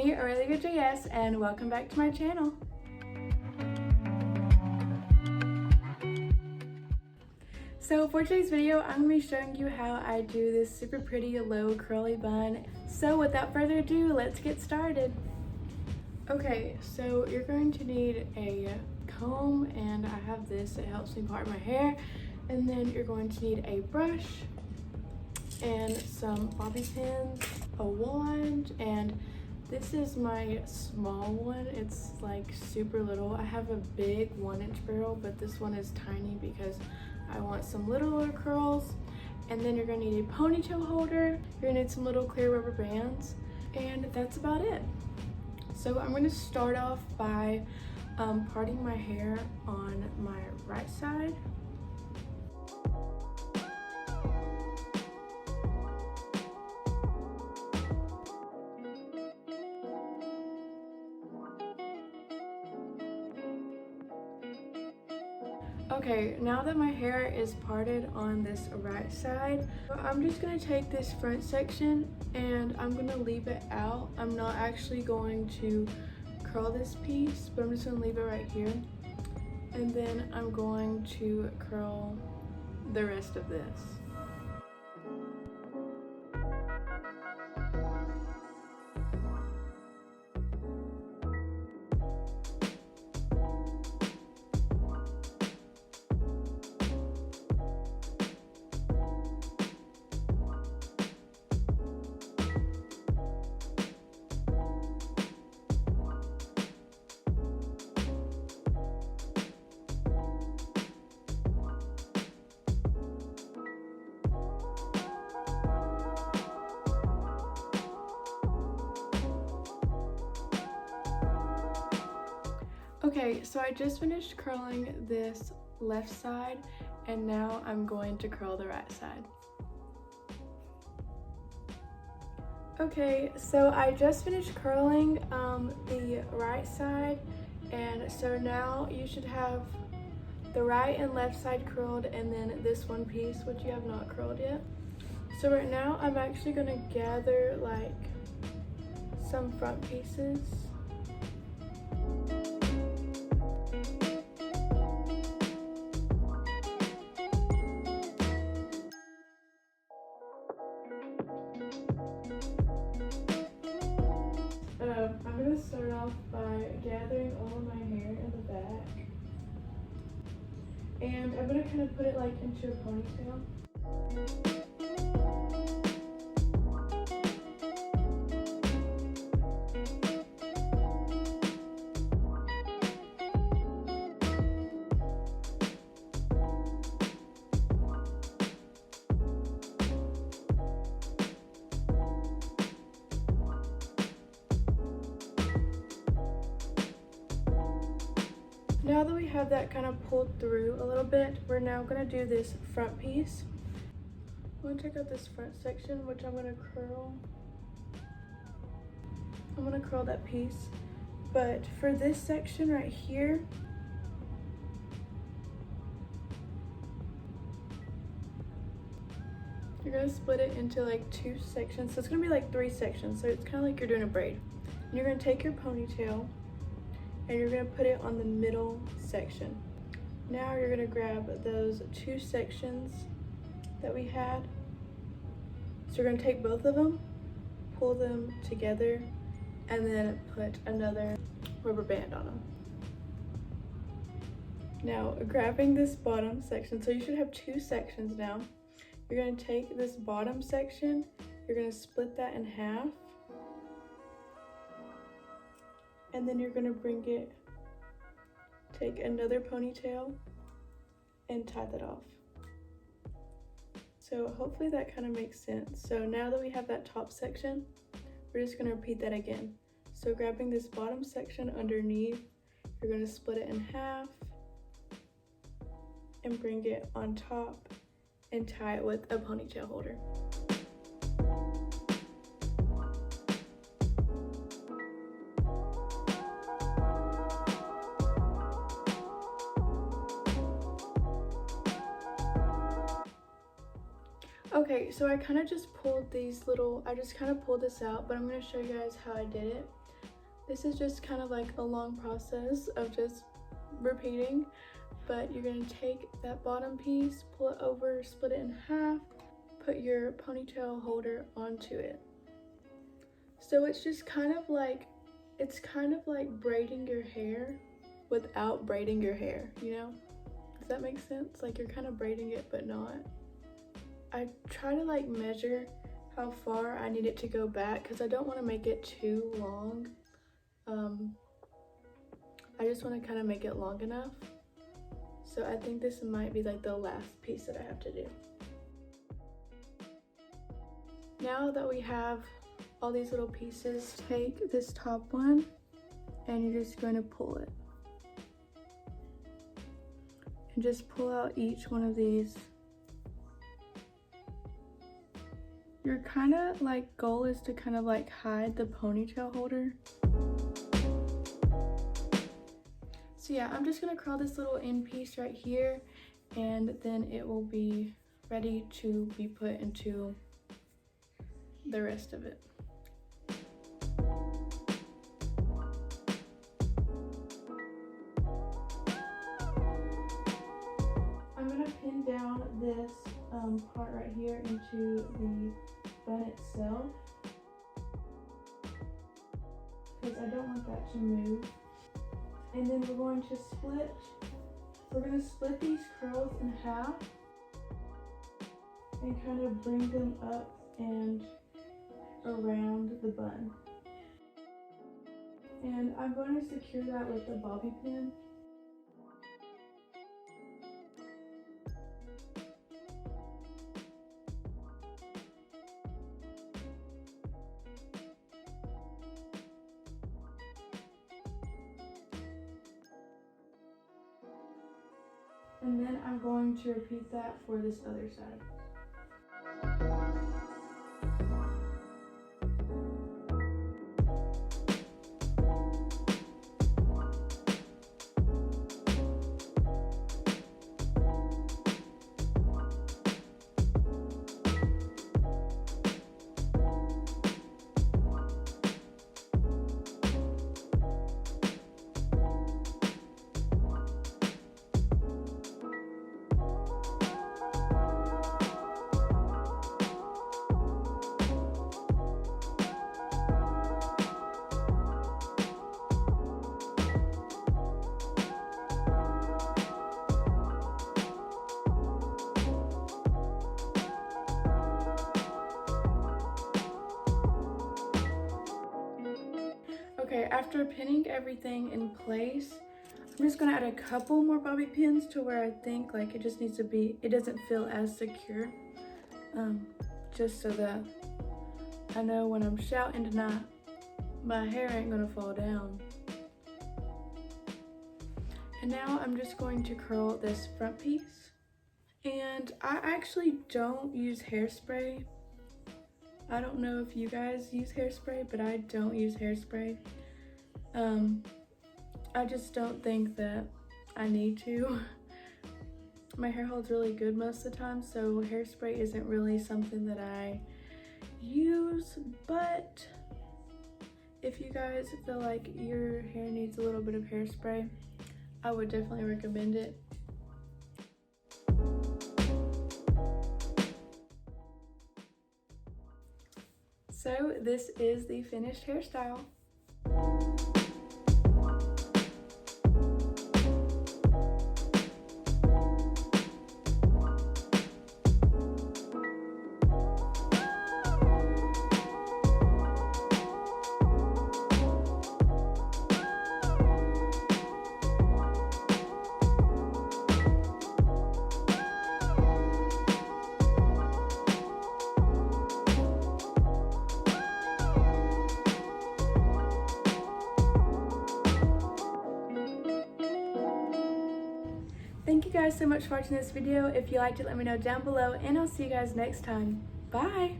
me, ArayliaJS, and welcome back to my channel. So for today's video, I'm going to be showing you how I do this super pretty low curly bun. So without further ado, let's get started. Okay, so you're going to need a comb, and I have this, it helps me part my hair. And then you're going to need a brush and some bobby pins, a wand, and this is my small one. It's like super little. I have a big 1-inch barrel, but this one is tiny because I want some littler curls. And then you're gonna need a ponytail holder. You're gonna need some little clear rubber bands, and that's about it. So I'm gonna start off by parting my hair on my right side. Okay, now that my hair is parted on this right side, I'm just going to take this front section and I'm going to leave it out. I'm not actually going to curl this piece, but I'm just going to leave it right here. And then I'm going to curl the rest of this. Okay, so I just finished curling this left side, and now I'm going to curl the right side. Okay, so I just finished curling the right side, and so now you should have the right and left side curled, and then this one piece which you have not curled yet. So right now I'm actually going to gather like some front pieces. I'm going to start off by gathering all of my hair in the back, and I'm going to kind of put it like into a ponytail. Now that we have that kind of pulled through a little bit, we're now going to do this front piece. I'm going to take out this front section, which I'm going to curl. I'm going to curl that piece. But for this section right here, you're going to split it into like 2 sections. So it's going to be like 3 sections. So it's kind of like you're doing a braid. And you're going to take your ponytail, and you're going to put it on the middle section. Now you're going to grab those 2 sections that we had. So you're going to take both of them, pull them together, and then put another rubber band on them. Now grabbing this bottom section, so you should have 2 sections now. You're going to take this bottom section, you're going to split that in half, and then you're going to bring it, take another ponytail and tie that off. So hopefully that kind of makes sense. So now that we have that top section, we're just going to repeat that again. So grabbing this bottom section underneath, you're going to split it in half and bring it on top and tie it with a ponytail holder. Okay, so I kind of just pulled these little, I just kind of pulled this out, but I'm going to show you guys how I did it. This is just kind of like a long process of just repeating, but you're going to take that bottom piece, pull it over, split it in half, put your ponytail holder onto it. So it's just kind of like, it's kind of like braiding your hair without braiding your hair, you know? Does that make sense? Like you're kind of braiding it, but not. I try to like measure how far I need it to go back because I don't want to make it too long. I just want to kind of make it long enough. So I think this might be like the last piece that I have to do. Now that we have all these little pieces, take this top one and you're just going to pull it. And just pull out each one of these. Your kind of like goal is to kind of like hide the ponytail holder. So yeah, I'm just gonna curl this little end piece right here and then it will be ready to be put into the rest of it. I'm gonna pin down this part right here into the bun itself because I don't want that to move. And then we're going to split these curls in half and kind of bring them up and around the bun. And I'm going to secure that with a bobby pin. And then I'm going to repeat that for this other side. Okay, after pinning everything in place, I'm just gonna add a couple more bobby pins to where I think like it just needs to be, it doesn't feel as secure. Just so that I know when I'm shouting tonight, my hair ain't gonna fall down. And now I'm just going to curl this front piece. And I actually don't use hairspray. I don't know if you guys use hairspray, but I don't use hairspray. I just don't think that I need to. My hair holds really good most of the time, so hairspray isn't really something that I use, but if you guys feel like your hair needs a little bit of hairspray, I would definitely recommend it. So this is the finished hairstyle. Thank you guys so much for watching this video. If you liked it, let me know down below, and I'll see you guys next time. Bye!